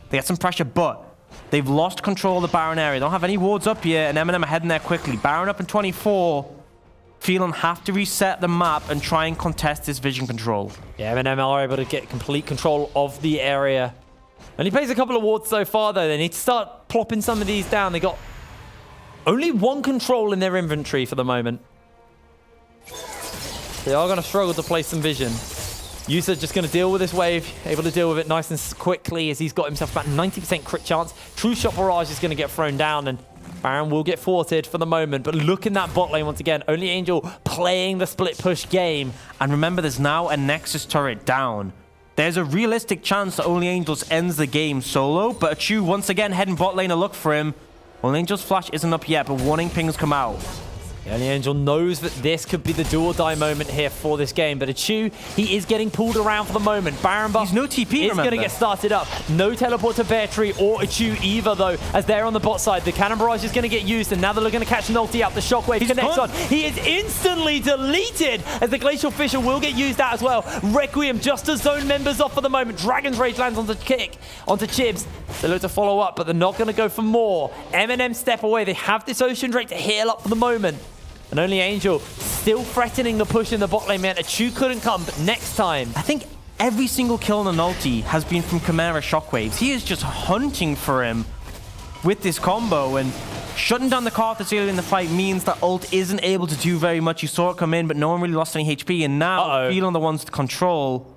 They get some pressure, but they've lost control of the Baron area. They don't have any wards up yet, and MNM are heading there quickly. Baron up in 24. Phelan have to reset the map and try and contest this vision control. Yeah, MNM are able to get complete control of the area. Only plays a couple of wards so far, though. They need to start plopping some of these down. They got only one control in their inventory for the moment. They are going to struggle to place some vision. Yusa just going to deal with this wave, able to deal with it nice and quickly as he's got himself about 90% crit chance. True Shot Barrage is going to get thrown down, and Baron will get thwarted for the moment. But look in that bot lane once again. Only Angel playing the split push game. And remember, there's now a Nexus turret down. There's a realistic chance that Only Angels ends the game solo, but Achu once again heading bot lane to look for him. Only Angel's flash isn't up yet, but warning pings come out. The Only Angel knows that this could be the do or die moment here for this game, but Achu, he is getting pulled around for the moment. Baron buff He's no TP, is going to get started up. No teleport to Bear Tree or Achu either, though, as they're on the bot side. The Cannon Barrage is going to get used, and now they're looking to catch Nolte out. The Shockwave connects on. He is instantly deleted, as the Glacial Fissure will get used out as well. Requiem just as zone members off for the moment. Dragon's Rage lands onto Chibs. They look to follow up, but they're not going to go for more. MNM step away. They have this Ocean Drake to heal up for the moment. And Only Angel still threatening the push in the bot lane, man. Achu couldn't come, but next time. I think every single kill on the Nolte has been from Chimera Shockwaves. He is just hunting for him with this combo, and shutting down the Karthus earlier in the fight means that ult isn't able to do very much. You saw it come in, but no one really lost any HP, and now Phelan the ones to control.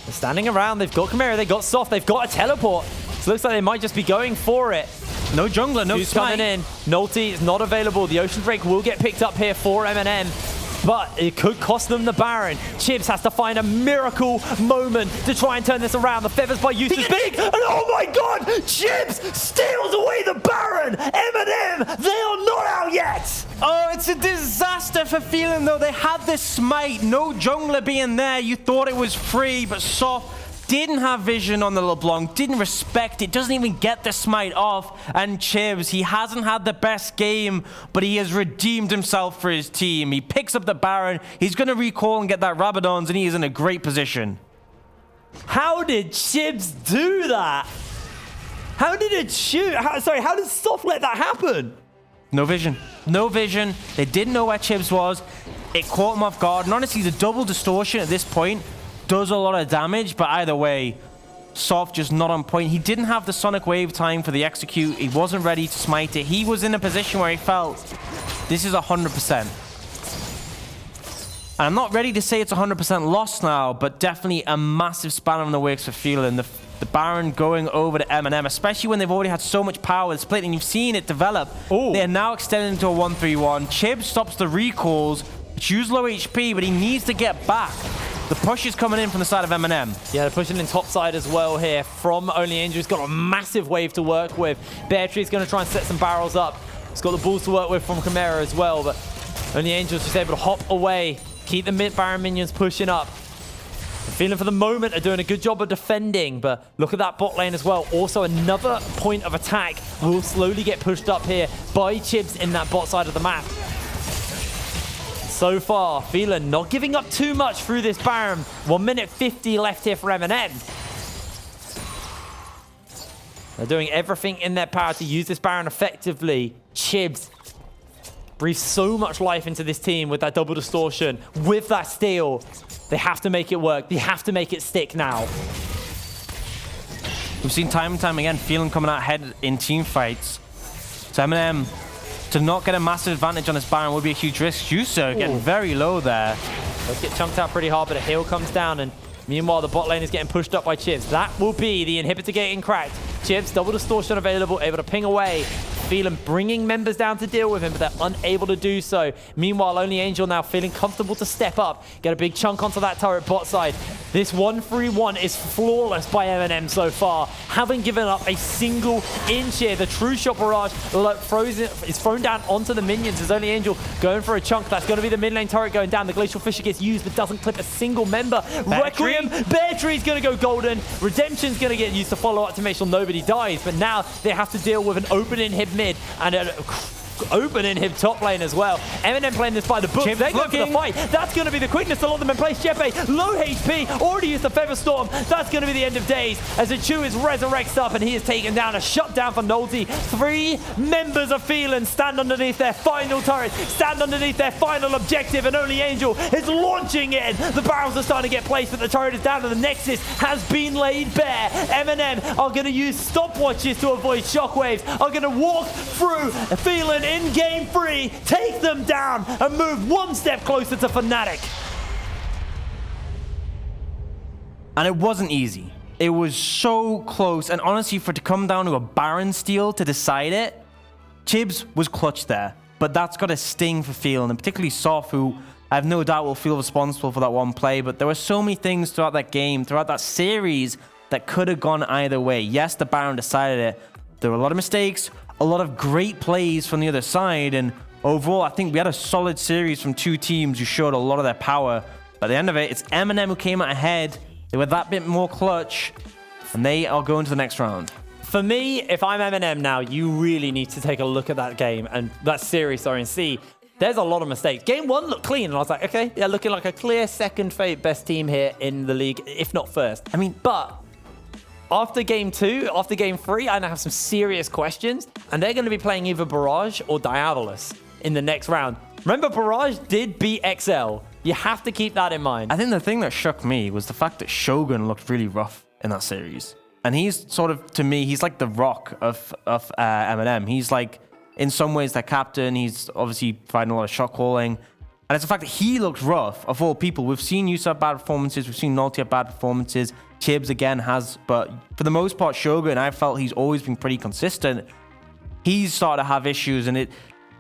They're standing around. They've got Chimera, they've got Soft, they've got a teleport. So it looks like they might just be going for it. No jungler, no smite. Coming in. Nolte is not available. The Ocean Drake will get picked up here for MNM, but it could cost them the Baron. Chibs has to find a miracle moment to try and turn this around. The feathers by Eustace big, and oh my god, Chibs steals away the Baron. MNM, they are not out yet. Oh, it's a disaster for Phelan, though. They had this smite, no jungler being there. You thought it was free, but Soft didn't have vision on the LeBlanc, didn't respect it, doesn't even get the smite off. And Chibs, he hasn't had the best game, but he has redeemed himself for his team. He picks up the Baron, he's going to recall and get that Rabadons, and he is in a great position. How did Chibs do that? How did it shoot? How did Soft let that happen? No vision. No vision. They didn't know where Chibs was. It caught him off guard. And honestly, the double distortion at this point does a lot of damage, but either way, Soft just not on point. He didn't have the Sonic Wave time for the execute. He wasn't ready to smite it. He was in a position where he felt this is 100%. And I'm not ready to say it's 100% lost now, but definitely a massive spanner in the works for Phelan. The Baron going over to MNM, especially when they've already had so much power with split, and you've seen it develop. Ooh. They are now extending into a 1-3-1. Chib stops the recalls. Choose low HP, but he needs to get back. The push is coming in from the side of MNM. Yeah, they're pushing in top side as well here from Only Angel. He's got a massive wave to work with. Bear Tree's going to try and set some barrels up. He's got the balls to work with from Chimera as well, but Only Angel's just able to hop away, keep the mid Baron minions pushing up. Phelan for the moment are doing a good job of defending, but look at that bot lane as well. Also, another point of attack will slowly get pushed up here by Chibs in that bot side of the map. So far, Phelan not giving up too much through this Baron. 1 minute 50 left here for MNM. They're doing everything in their power to use this Baron effectively. Chibs breathes so much life into this team with that double distortion, with that steal. They have to make it work. They have to make it stick now. We've seen time and time again Phelan coming out ahead in team fights. So MNM, to not get a massive advantage on this Baron would be a huge risk. Juicer getting very low there. Let's get chunked out pretty hard, but a heal comes down, and meanwhile the bot lane is getting pushed up by Chibs. That will be the inhibitor getting cracked. Chibs, double distortion available, able to ping away. Phelan bringing members down to deal with him, but they're unable to do so. Meanwhile, only Angel now feeling comfortable to step up, get a big chunk onto that turret bot side. This 1-3-1 is flawless by MNM so far. Haven't given up a single inch here. The true shot barrage is thrown down onto the minions. There's only Angel going for a chunk. That's going to be the mid lane turret going down. The Glacial Fissure gets used, but doesn't clip a single member. Requiem, Bear Tree's going to go golden. Redemption's going to get used to follow up to make sure nobody dies, but now they have to deal with an open inhib mid and an open inhib top lane as well. MNM playing this by the book. They're going for the fight. That's going to be the quickness. A lot of them in place. Jeppe, low HP, already used the Feather Storm. That's going to be the end of days as the Chu is resurrected up and he is taken down. A shutdown for Nolte. 3 members of Phelan stand underneath their final turret, stand underneath their final objective, and only Angel is launching in. The barrels are starting to get placed, but the turret is down and the Nexus has been laid bare. MNM are going to use stopwatches to avoid shockwaves, are going to walk through Phelan in game 3, take them down, and move 1 step closer to Fnatic. And it wasn't easy. It was so close, and honestly, for it to come down to a Baron steal to decide it, Chibs was clutch there. But that's got a sting for Phelan, and particularly Soft, who I have no doubt will feel responsible for that one play. But there were so many things throughout that game, throughout that series, that could have gone either way. Yes, the Baron decided it. There were a lot of mistakes, a lot of great plays from the other side, and overall, I think we had a solid series from 2 teams who showed a lot of their power. But at the end of it, it's MNM who came out ahead. They were that bit more clutch, and they are going to the next round. For me, if I'm MNM now, you really need to take a look at that game and that series, and see there's a lot of mistakes. Game 1 looked clean, and I was like, okay, yeah, looking like a clear second fate best team here in the league, if not first. I mean, but after game 2, after game 3, I now have some serious questions, and they're going to be playing either Barrage or Diabolus in the next round. Remember, Barrage did beat XL. You have to keep that in mind. I think the thing that shocked me was the fact that Shogun looked really rough in that series. And he's sort of, to me, he's like the rock of MNM. He's like, in some ways, their captain. He's obviously providing a lot of shot calling. And it's the fact that he looked rough, of all people. We've seen Yusa have bad performances. We've seen Nolte have bad performances. Chibs again has, but for the most part, Shogun, I felt he's always been pretty consistent. He's started to have issues, and it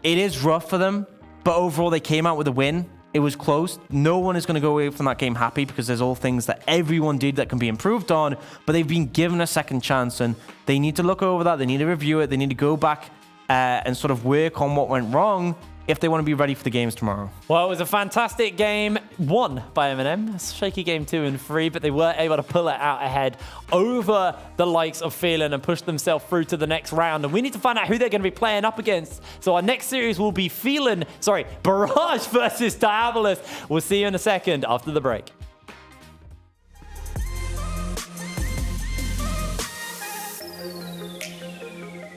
is rough for them, but overall they came out with a win. It was close. No one is going to go away from that game happy because there's all things that everyone did that can be improved on, but they've been given a second chance, and they need to look over that. They need to review it. They need to go back and sort of work on what went wrong if they want to be ready for the games tomorrow. Well, it was a fantastic game, won by MNM. Shaky game 2 and 3, but they were able to pull it out ahead over the likes of Phelan and push themselves through to the next round. And we need to find out who they're going to be playing up against. So our next series will be Barrage versus Diabolus. We'll see you in a second after the break.